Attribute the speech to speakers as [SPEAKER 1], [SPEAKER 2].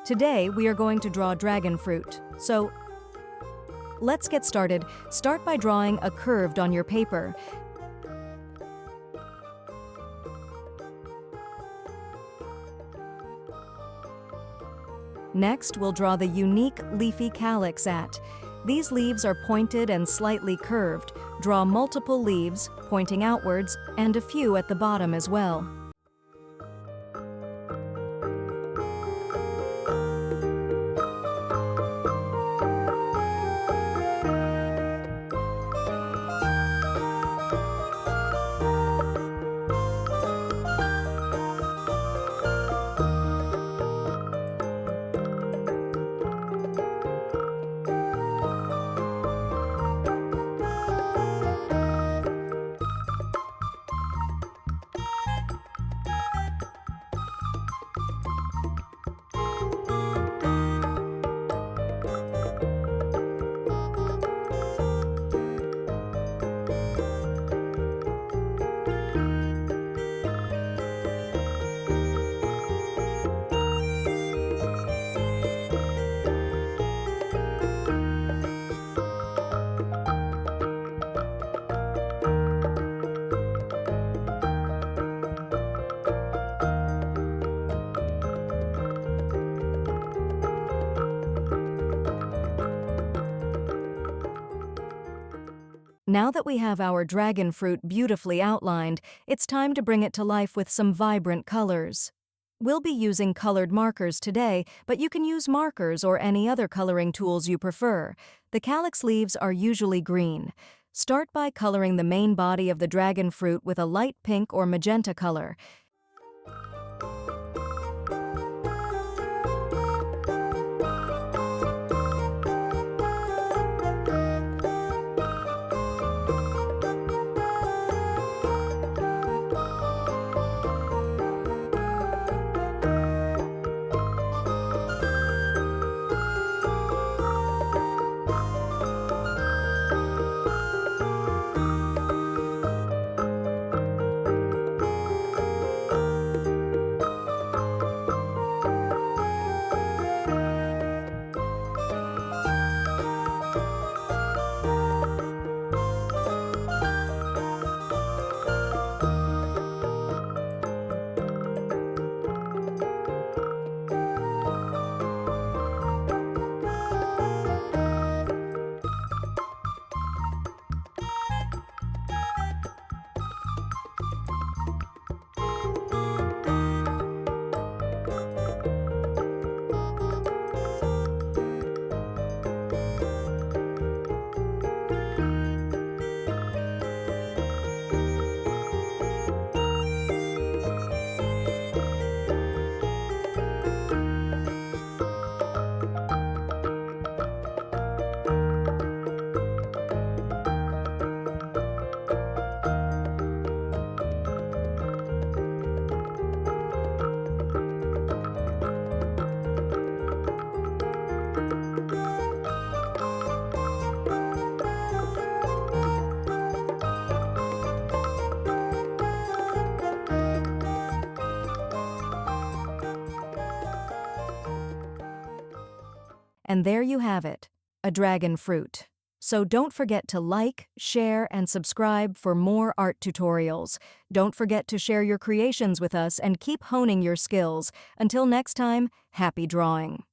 [SPEAKER 1] Today, we are going to draw dragon fruit. So, let's get started. Start by drawing a curved on your paper. Next, we'll draw the unique leafy calyx at. These leaves are pointed and slightly curved. Draw multiple leaves, pointing outwards, and a few at the bottom as well. Now that we have our dragon fruit beautifully outlined, it's time to bring it to life with some vibrant colors. We'll be using colored markers today, but you can use markers or any other coloring tools you prefer. The calyx leaves are usually green. Start by coloring the main body of the dragon fruit with a light pink or magenta color. And there you have it, a dragon fruit. So don't forget to like, share, and subscribe for more art tutorials. Don't forget to share your creations with us and keep honing your skills. Until next time, happy drawing!